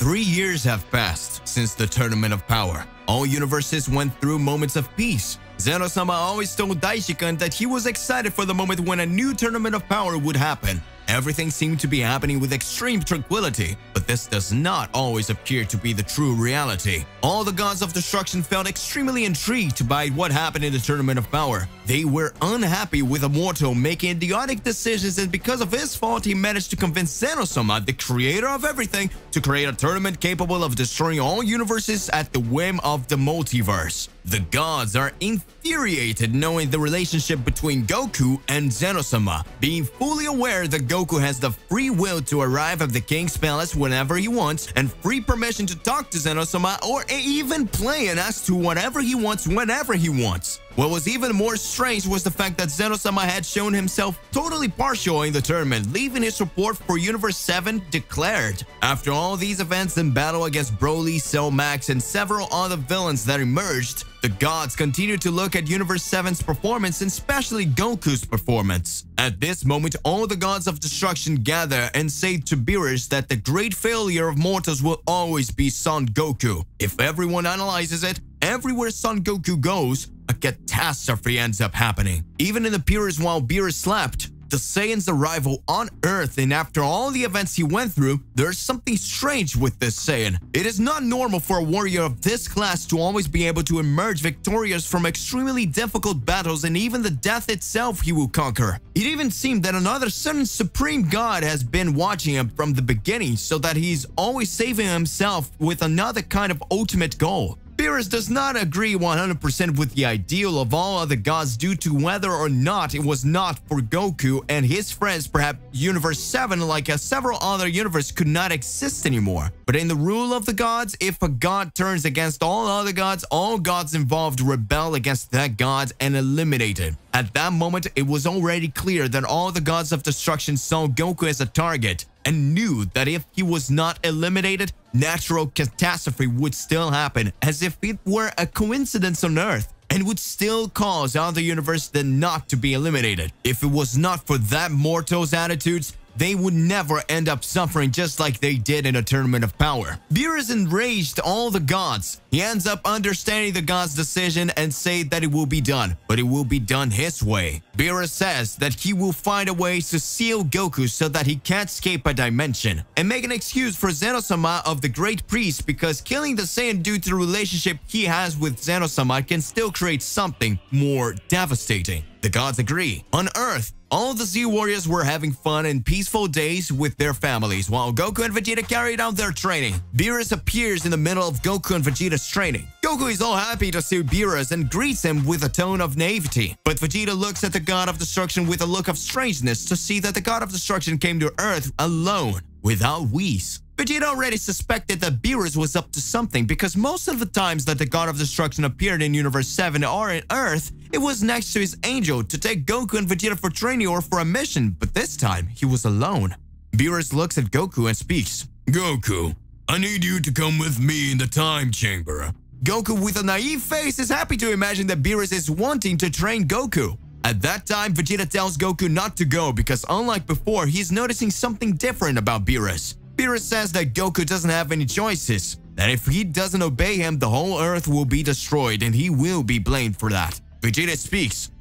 3 years have passed since the Tournament of Power. All universes went through moments of peace. Zeno-sama always told Daishikan that he was excited for the moment when a new Tournament of Power would happen. Everything seemed to be happening with extreme tranquility, but this does not always appear to be the true reality. All the gods of destruction felt extremely intrigued by what happened in the Tournament of Power. They were unhappy with Immortal making idiotic decisions, and because of his fault, he managed to convince Zeno-sama, the creator of everything, to create a tournament capable of destroying all universes at the whim of the multiverse. The gods are infuriated knowing the relationship between Goku and Zeno-sama, being fully aware that Goku has the free will to arrive at the King's Palace whenever he wants and free permission to talk to Zeno-sama or even plan as to whatever he wants whenever he wants. What was even more strange was the fact that Zeno-sama had shown himself totally partial in the tournament, leaving his support for Universe 7 declared. After all these events and battle against Broly, Cell Max, and several other villains that emerged, the gods continued to look at Universe 7's performance and especially Goku's performance. At this moment, all the gods of destruction gather and say to Beerus that the great failure of mortals will always be Son Goku. If everyone analyzes it, everywhere Son Goku goes, a catastrophe ends up happening. Even in the periods while Beerus slept, the Saiyan's arrival on Earth, and after all the events he went through, there's something strange with this Saiyan. It is not normal for a warrior of this class to always be able to emerge victorious from extremely difficult battles, and even the death itself he will conquer. It even seemed that another certain supreme god has been watching him from the beginning, so that he's always saving himself with another kind of ultimate goal. Beerus does not agree 100% with the ideal of all other gods due to whether or not it was not for Goku and his friends. Perhaps Universe 7, like several other universes, could not exist anymore. But in the rule of the gods, if a god turns against all other gods, all gods involved rebel against that god and eliminate it. At that moment, it was already clear that all the gods of destruction saw Goku as a target and knew that if he was not eliminated, natural catastrophe would still happen, as if it were a coincidence on Earth, and would still cause other universes then not to be eliminated. If it was not for that mortal's attitudes, they would never end up suffering just like they did in a Tournament of Power. Beerus enraged all the gods. He ends up understanding the gods' decision and say that it will be done, but it will be done his way. Beerus says that he will find a way to seal Goku so that he can't escape a dimension, and make an excuse for Zeno-sama of the Great Priest, because killing the Saiyan due to the relationship he has with Zeno-sama can still create something more devastating. The gods agree. On Earth, all the Z Warriors were having fun and peaceful days with their families, while Goku and Vegeta carried out their training. Beerus appears in the middle of Goku and Vegeta's training. Goku is all happy to see Beerus and greets him with a tone of naivety. But Vegeta looks at the God of Destruction with a look of strangeness to see that the God of Destruction came to Earth alone, without Whis. Vegeta already suspected that Beerus was up to something, because most of the times that the God of Destruction appeared in Universe 7 or in Earth, it was next to his angel to take Goku and Vegeta for training or for a mission, but this time he was alone. Beerus looks at Goku and speaks. Goku, I need you to come with me in the time chamber. Goku, with a naive face, is happy to imagine that Beerus is wanting to train Goku. At that time, Vegeta tells Goku not to go because unlike before, he's noticing something different about Beerus. Beerus says that Goku doesn't have any choices, that if he doesn't obey him, the whole Earth will be destroyed and he will be blamed for that. Vegeta speaks.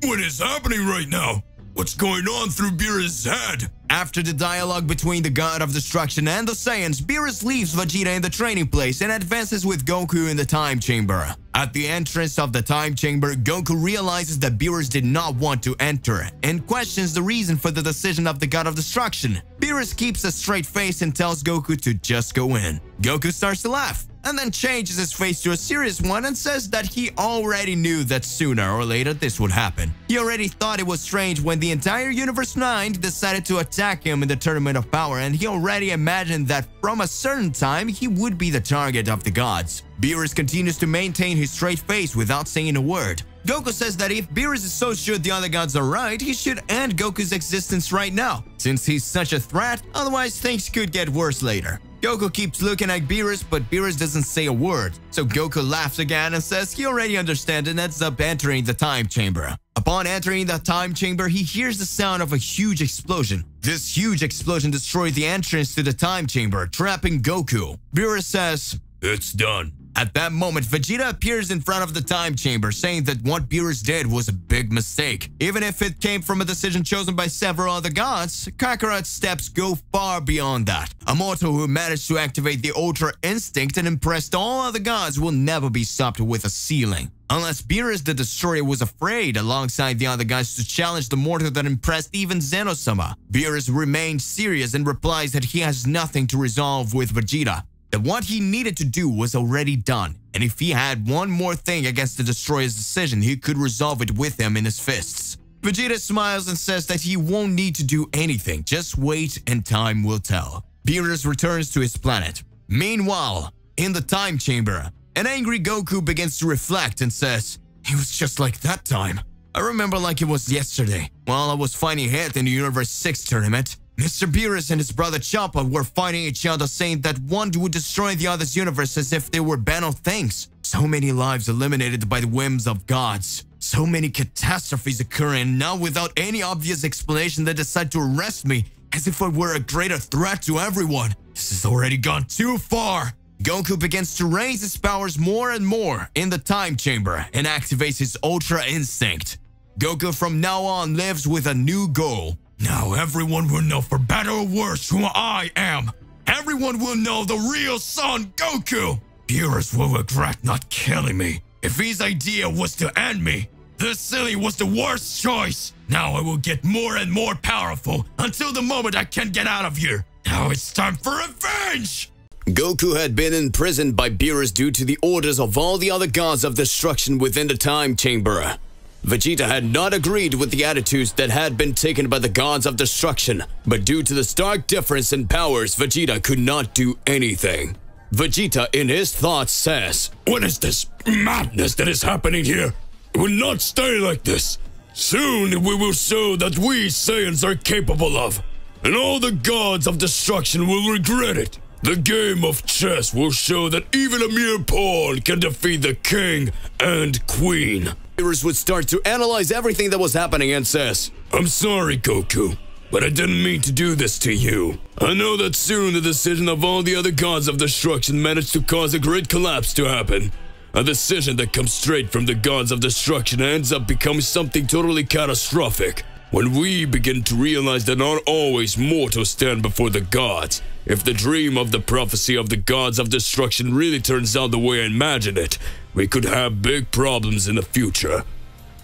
What is happening right now? What's going on through Beerus' head? After the dialogue between the God of Destruction and the Saiyans, Beerus leaves Vegeta in the training place and advances with Goku in the time chamber. At the entrance of the time chamber, Goku realizes that Beerus did not want to enter and questions the reason for the decision of the God of Destruction. Beerus keeps a straight face and tells Goku to just go in. Goku starts to laugh, and then changes his face to a serious one and says that he already knew that sooner or later this would happen. He already thought it was strange when the entire Universe 9 decided to attack him in the Tournament of Power, and he already imagined that from a certain time he would be the target of the gods. Beerus continues to maintain his straight face without saying a word. Goku says that if Beerus is so sure the other gods are right, he should end Goku's existence right now, since he's such a threat, otherwise things could get worse later. Goku keeps looking at Beerus, but Beerus doesn't say a word. So Goku laughs again and says he already understands and ends up entering the time chamber. Upon entering the time chamber, he hears the sound of a huge explosion. This huge explosion destroyed the entrance to the time chamber, trapping Goku. Beerus says, "It's done." At that moment, Vegeta appears in front of the time chamber, saying that what Beerus did was a big mistake. Even if it came from a decision chosen by several other gods, Kakarot's steps go far beyond that. Immortal, who managed to activate the Ultra Instinct and impressed all other gods, will never be stopped with a ceiling. Unless Beerus the Destroyer was afraid, alongside the other guys, to challenge the mortal that impressed even Zeno-sama. Beerus remains serious and replies that he has nothing to resolve with Vegeta, that what he needed to do was already done, and if he had one more thing against the Destroyer's decision, he could resolve it with him in his fists. Vegeta smiles and says that he won't need to do anything, just wait and time will tell. Beerus returns to his planet. Meanwhile, in the time chamber, an angry Goku begins to reflect and says, "It was just like that time. I remember like it was yesterday, while I was fighting Head in the Universe 6 tournament. Mr. Beerus and his brother Choppa were fighting each other, saying that one would destroy the other's universe as if they were banal things. So many lives eliminated by the whims of gods. So many catastrophes occurring, and now without any obvious explanation they decide to arrest me, as if I were a greater threat to everyone. This has already gone too far." Goku begins to raise his powers more and more in the time chamber and activates his Ultra Instinct. Goku from now on lives with a new goal. "Now everyone will know, for better or worse, who I am. Everyone will know the real son, Goku. Beerus will regret not killing me. If his idea was to end me, this silly was the worst choice. Now I will get more and more powerful until the moment I can get out of here. Now it's time for revenge!" Goku had been imprisoned by Beerus due to the orders of all the other gods of destruction within the time chamber. Vegeta had not agreed with the attitudes that had been taken by the gods of destruction, but due to the stark difference in powers, Vegeta could not do anything. Vegeta, in his thoughts, says, "What is this madness that is happening here? It will not stay like this. Soon we will show that we Saiyans are capable of, and all the gods of destruction will regret it. The game of chess will show that even a mere pawn can defeat the king and queen." Beerus would start to analyze everything that was happening and says, "I'm sorry, Goku, but I didn't mean to do this to you. I know that soon the decision of all the other gods of destruction managed to cause a great collapse to happen. A decision that comes straight from the gods of destruction ends up becoming something totally catastrophic. When we begin to realize that not always mortals stand before the gods, if the dream of the prophecy of the gods of destruction really turns out the way I imagine it, we could have big problems in the future.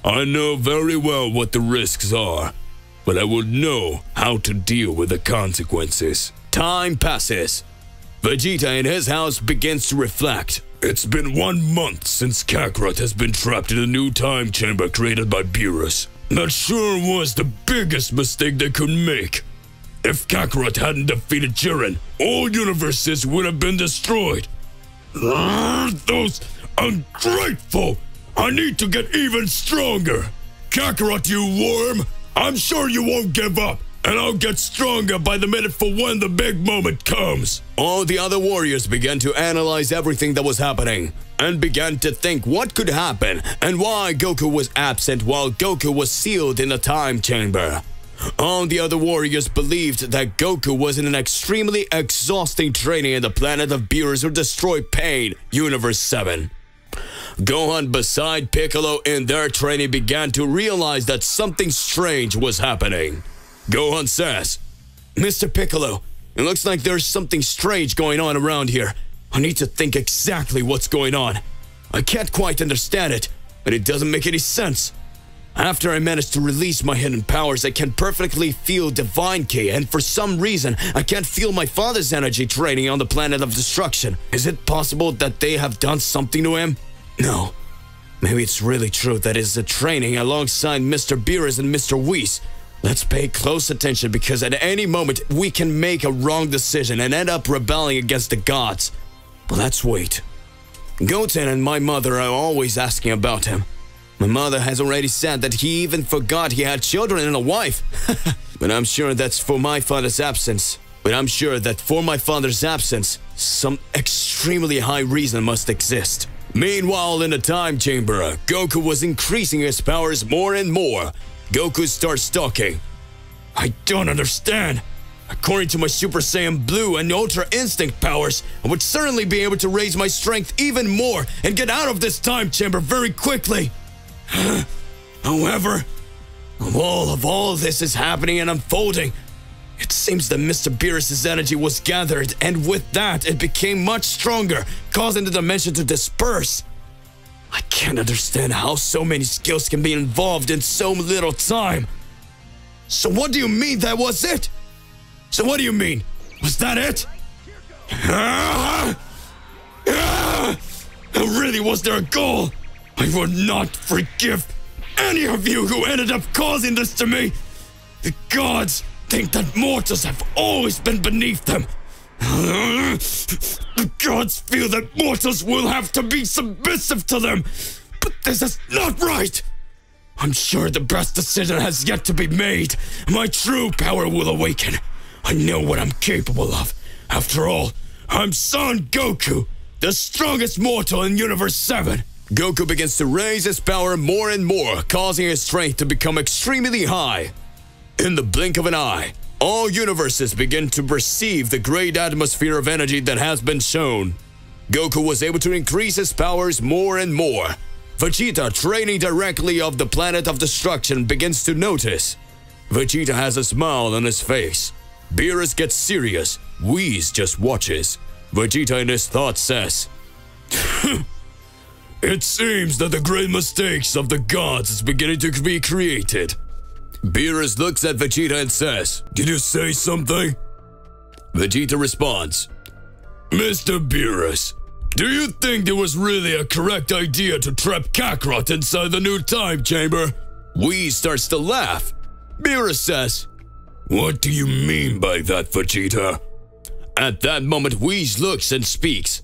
I know very well what the risks are, but I will know how to deal with the consequences." Time passes. Vegeta in his house begins to reflect. It's been 1 month since Kakarot has been trapped in a new time chamber created by Beerus. That sure was the biggest mistake they could make. If Kakarot hadn't defeated Jiren, all universes would have been destroyed. Those ungrateful! I need to get even stronger. Kakarot, you worm! I'm sure you won't give up, and I'll get stronger by the minute for when the big moment comes. All the other warriors began to analyze everything that was happening, and began to think what could happen and why Goku was absent while Goku was sealed in the time chamber. All the other warriors believed that Goku was in an extremely exhausting training in the planet of Beerus or Destroy Pain, Universe 7. Gohan beside Piccolo in their training began to realize that something strange was happening. Gohan says, "Mr. Piccolo, it looks like there's something strange going on around here. I need to think exactly what's going on. I can't quite understand it, but it doesn't make any sense. After I managed to release my hidden powers, I can perfectly feel Divine Ki, and for some reason, I can't feel my father's energy training on the planet of destruction. Is it possible that they have done something to him? No. Maybe it's really true that it's a training alongside Mr. Beerus and Mr. Whis. Let's pay close attention because at any moment we can make a wrong decision and end up rebelling against the gods. But let's wait. Goten and my mother are always asking about him. My mother has already said that he even forgot he had children and a wife. But I'm sure that's for my father's absence. Some extremely high reason must exist. Meanwhile, in the time chamber, Goku was increasing his powers more and more. Goku starts talking. I don't understand. According to my Super Saiyan Blue and Ultra Instinct powers, I would certainly be able to raise my strength even more and get out of this time chamber very quickly. However, while all this is happening and unfolding, it seems that Mr. Beerus' energy was gathered, and with that, it became much stronger, causing the dimension to disperse. I can't understand how so many skills can be involved in so little time. So what do you mean that was it? So what do you mean? Was that it? Really, was there a goal? I would not forgive any of you who ended up causing this to me. The gods think that mortals have always been beneath them. The gods feel that mortals will have to be submissive to them. But this is not right. I'm sure the best decision has yet to be made. My true power will awaken. I know what I'm capable of. After all, I'm Son Goku, the strongest mortal in Universe 7. Goku begins to raise his power more and more, causing his strength to become extremely high. In the blink of an eye, all universes begin to perceive the great atmosphere of energy that has been shown. Goku was able to increase his powers more and more. Vegeta, training directly off the planet of destruction, begins to notice. Vegeta has a smile on his face. Beerus gets serious. Whis just watches. Vegeta in his thoughts says, It seems that the great mistakes of the gods is beginning to be created. Beerus looks at Vegeta and says, Did you say something? Vegeta responds, Mr. Beerus, do you think it was really a correct idea to trap Kakarot inside the new time chamber? Whis starts to laugh. Beerus says, What do you mean by that, Vegeta? At that moment, Whis looks and speaks.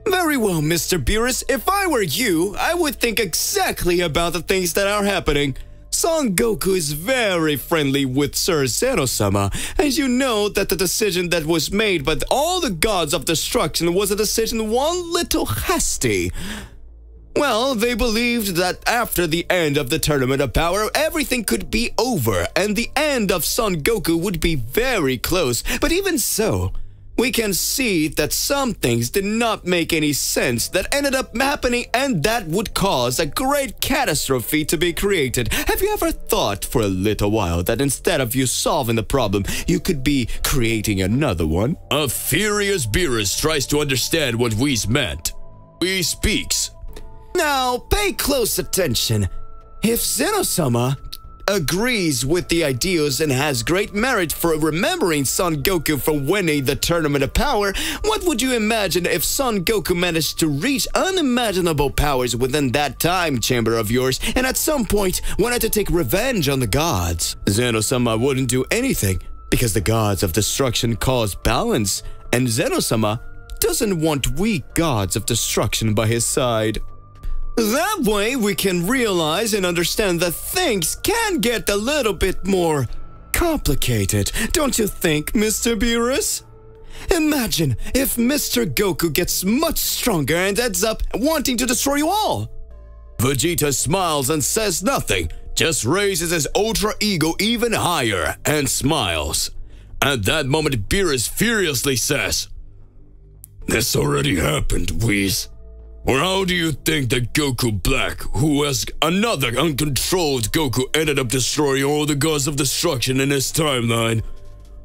Very well, Mr. Beerus. If I were you, I would think exactly about the things that are happening. Son Goku is very friendly with Sir Zeno-sama, and you know that the decision that was made by all the gods of destruction was a decision one little hasty. Well, they believed that after the end of the Tournament of Power, everything could be over, and the end of Son Goku would be very close. But even so, we can see that some things did not make any sense that ended up happening, and that would cause a great catastrophe to be created. Have you ever thought for a little while that instead of you solving the problem, you could be creating another one? A furious Beerus tries to understand what Whis meant. Whis speaks. Now, pay close attention. If Zeno-sama agrees with the ideals and has great merit for remembering Son Goku for winning the Tournament of Power, what would you imagine if Son Goku managed to reach unimaginable powers within that time chamber of yours and at some point wanted to take revenge on the gods? Zeno-sama wouldn't do anything because the gods of destruction cause balance, and Zeno-sama doesn't want weak gods of destruction by his side. That way, we can realize and understand that things can get a little bit more complicated, don't you think, Mr. Beerus? Imagine if Mr. Goku gets much stronger and ends up wanting to destroy you all. Vegeta smiles and says nothing, just raises his ultra ego even higher and smiles. At that moment, Beerus furiously says, This already happened, Whis. Or how do you think that Goku Black, who as another uncontrolled Goku ended up destroying all the gods of destruction in his timeline?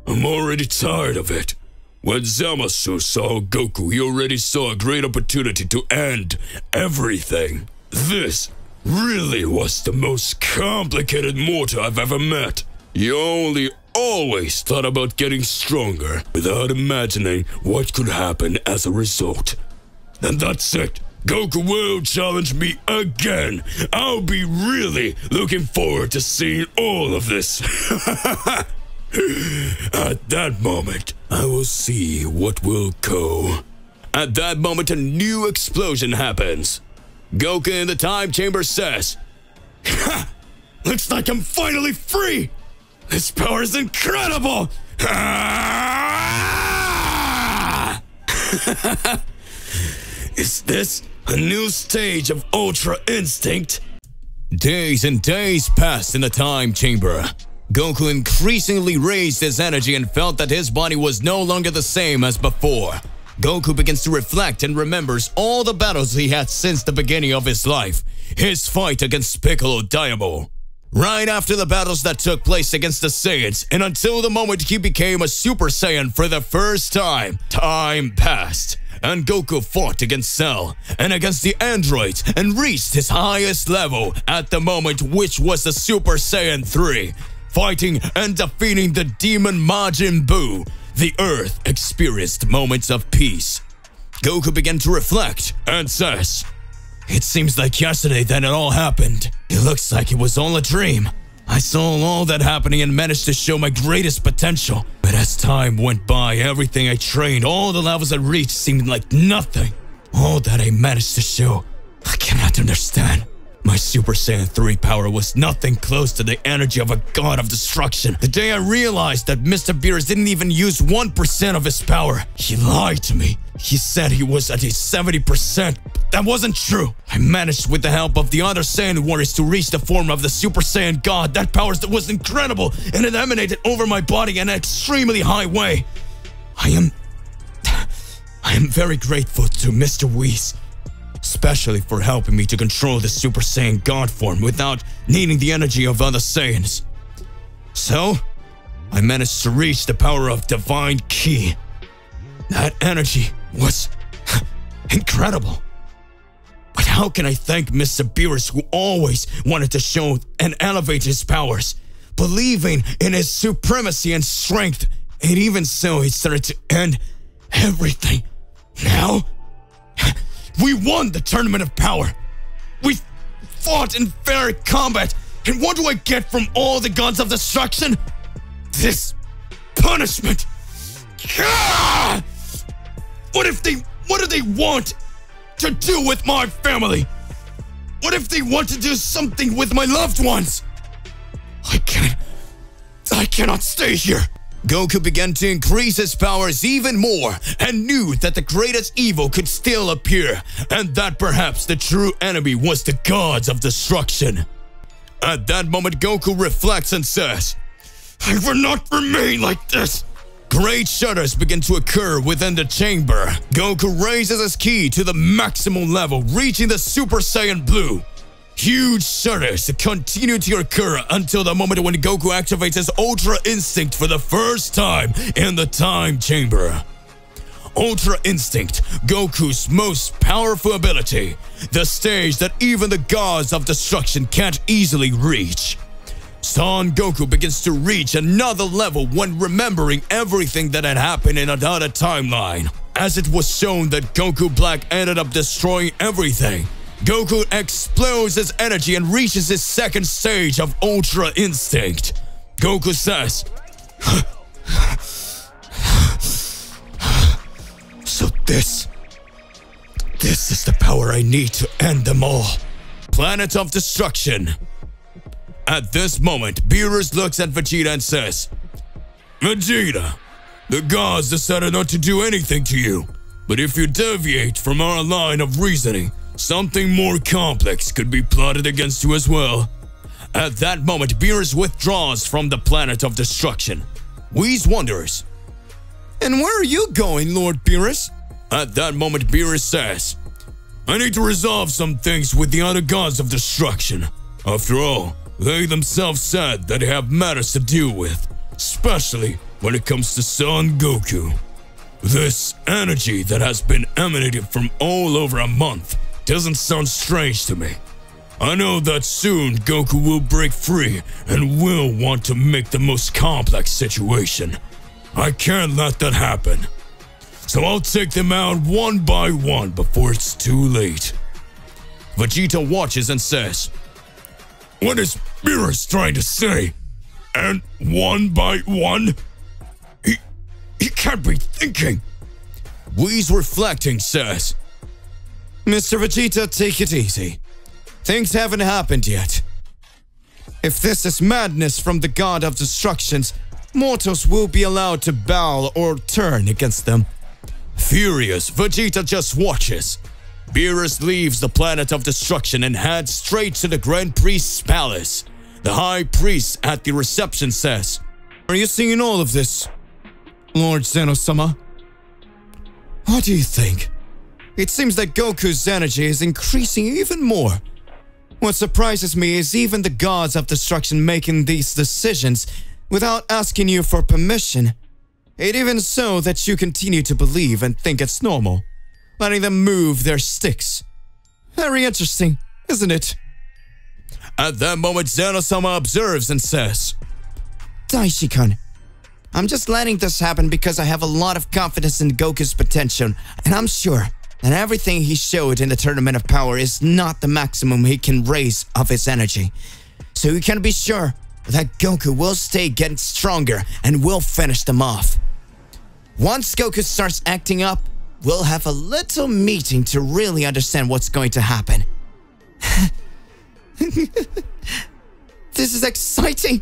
I'm already tired of it. When Zamasu saw Goku, he already saw a great opportunity to end everything. This really was the most complicated mortal I've ever met. You only always thought about getting stronger without imagining what could happen as a result. And that's it. Goku will challenge me again. I'll be really looking forward to seeing all of this. At that moment, I will see what will go. At that moment, a new explosion happens. Goku in the time chamber says, Ha! Looks like I'm finally free! This power is incredible! Is this a new stage of Ultra Instinct? Days and days passed in the time chamber. Goku increasingly raised his energy and felt that his body was no longer the same as before. Goku begins to reflect and remembers all the battles he had since the beginning of his life. His fight against Piccolo Diamond. Right after the battles that took place against the Saiyans, and until the moment he became a Super Saiyan for the first time, time passed, and Goku fought against Cell and against the androids and reached his highest level at the moment, which was the Super Saiyan 3, fighting and defeating the demon Majin Buu. The Earth experienced moments of peace. Goku began to reflect and says, "It seems like yesterday that it all happened. It looks like it was all a dream. I saw all that happening and managed to show my greatest potential. But as time went by, everything I trained, all the levels I reached seemed like nothing. All that I managed to show, I cannot understand. My Super Saiyan 3 power was nothing close to the energy of a god of destruction. The day I realized that Mr. Beerus didn't even use 1% of his power, he lied to me. He said he was at his 70%, but that wasn't true. I managed with the help of the other Saiyan warriors to reach the form of the Super Saiyan God. That power was incredible, and it emanated over my body in an extremely high way. I am very grateful to Mr. Whis, especially for helping me to control the Super Saiyan God form without needing the energy of other Saiyans. So, I managed to reach the power of Divine Ki. That energy was incredible. But how can I thank Mr. Beerus, who always wanted to show and elevate his powers, believing in his supremacy and strength, and even so he started to end everything. Now, we won the Tournament of Power. We fought in fair combat. And what do I get from all the gods of destruction? This punishment. Ah! What do they want to do with my family? What if they want to do something with my loved ones? I cannot stay here. Goku began to increase his powers even more and knew that the greatest evil could still appear, and that perhaps the true enemy was the gods of destruction. At that moment, Goku reflects and says, "I will not remain like this." Great shudders begin to occur within the chamber. Goku raises his ki to the maximum level, reaching the Super Saiyan Blue. Huge shudders continue to occur until the moment when Goku activates his Ultra Instinct for the first time in the time chamber. Ultra Instinct, Goku's most powerful ability, the stage that even the gods of destruction can't easily reach. Son Goku begins to reach another level when remembering everything that had happened in another timeline. As it was shown that Goku Black ended up destroying everything, Goku explodes his energy and reaches his second stage of Ultra Instinct. Goku says, "So this is the power I need to end them all." Planet of Destruction. At this moment, Beerus looks at Vegeta and says, "Vegeta, the gods decided not to do anything to you, but if you deviate from our line of reasoning, something more complex could be plotted against you as well." At that moment, Beerus withdraws from the Planet of Destruction. Whis wonders, "And where are you going, Lord Beerus?" At that moment, Beerus says, "I need to resolve some things with the other gods of destruction. After all, they themselves said that they have matters to deal with, especially when it comes to Son Goku. This energy that has been emanating from all over a month doesn't sound strange to me. I know that soon Goku will break free and will want to make the most complex situation. I can't let that happen. So I'll take them out one by one before it's too late." Vegeta watches and says, "What is Beerus trying to say? And one by one? He can't be thinking." Whis reflecting says, "Mr. Vegeta, take it easy. Things haven't happened yet. If this is madness from the god of destructions, mortals will be allowed to bow or turn against them." Furious, Vegeta just watches. Beerus leaves the Planet of Destruction and heads straight to the Grand Priest's palace. The high priest at the reception says, "Are you seeing all of this, Lord Zeno-sama? What do you think? It seems that Goku's energy is increasing even more. What surprises me is even the gods of destruction making these decisions without asking you for permission. It even so that you continue to believe and think it's normal, letting them move their sticks. Very interesting, isn't it?" At that moment, Zeno-sama observes and says, "Daishi-kun, I'm just letting this happen because I have a lot of confidence in Goku's potential, and I'm sure that everything he showed in the Tournament of Power is not the maximum he can raise of his energy. So you can be sure that Goku will stay getting stronger and will finish them off. Once Goku starts acting up, we'll have a little meeting to really understand what's going to happen." This is exciting.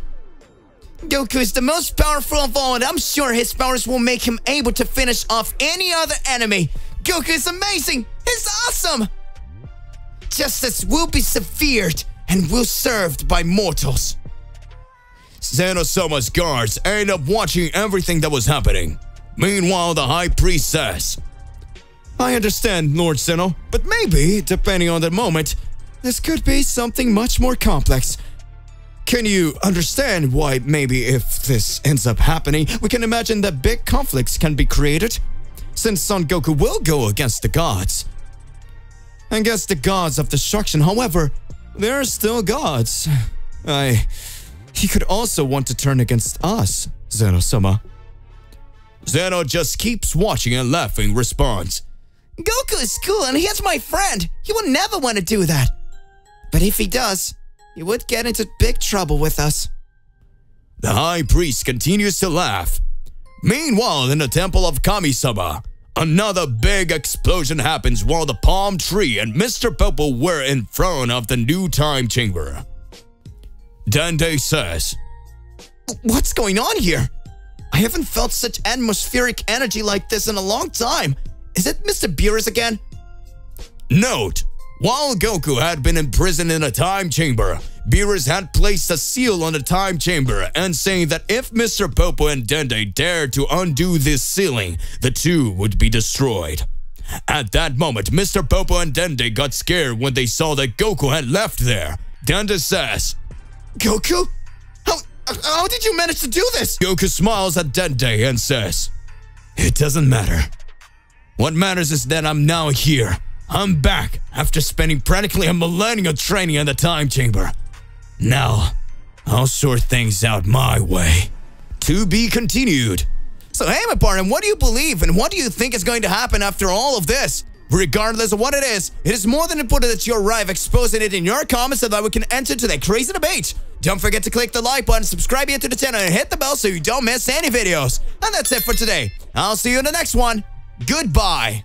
Goku is the most powerful of all, and I'm sure his powers will make him able to finish off any other enemy. Goku is amazing. He's awesome. Justice will be severed and will served by mortals. Zeno-sama's guards end up watching everything that was happening. Meanwhile, the high priest says, "I understand, Lord Zeno, but maybe, depending on the moment, this could be something much more complex. Can you understand why maybe if this ends up happening, we can imagine that big conflicts can be created? Since Son Goku will go against the gods. Against the gods of destruction, however, there are still gods. He could also want to turn against us, Zeno-sama." Zeno just keeps watching and laughing, responds, "Goku is cool and he's my friend. He would never want to do that. But if he does, he would get into big trouble with us." The high priest continues to laugh. Meanwhile, in the temple of Kami-sama, another big explosion happens while the palm tree and Mr. Popo were in front of the new time chamber. Dende says, "What's going on here? I haven't felt such atmospheric energy like this in a long time. Is it Mr. Beerus again?" Note, while Goku had been imprisoned in a time chamber, Beerus had placed a seal on the time chamber and saying that if Mr. Popo and Dende dared to undo this sealing, the two would be destroyed. At that moment, Mr. Popo and Dende got scared when they saw that Goku had left there. Dende says, "Goku? How did you manage to do this?" Goku smiles at Dende and says, "It doesn't matter. What matters is that I'm now here. I'm back after spending practically a millennium training in the time chamber. Now, I'll sort things out my way." To be continued. So hey, my partner, what do you believe and what do you think is going to happen after all of this? Regardless of what it is more than important that you arrive exposing it in your comments so that we can enter to that crazy debate. Don't forget to click the like button, subscribe here to the channel, and hit the bell so you don't miss any videos. And that's it for today. I'll see you in the next one. Goodbye.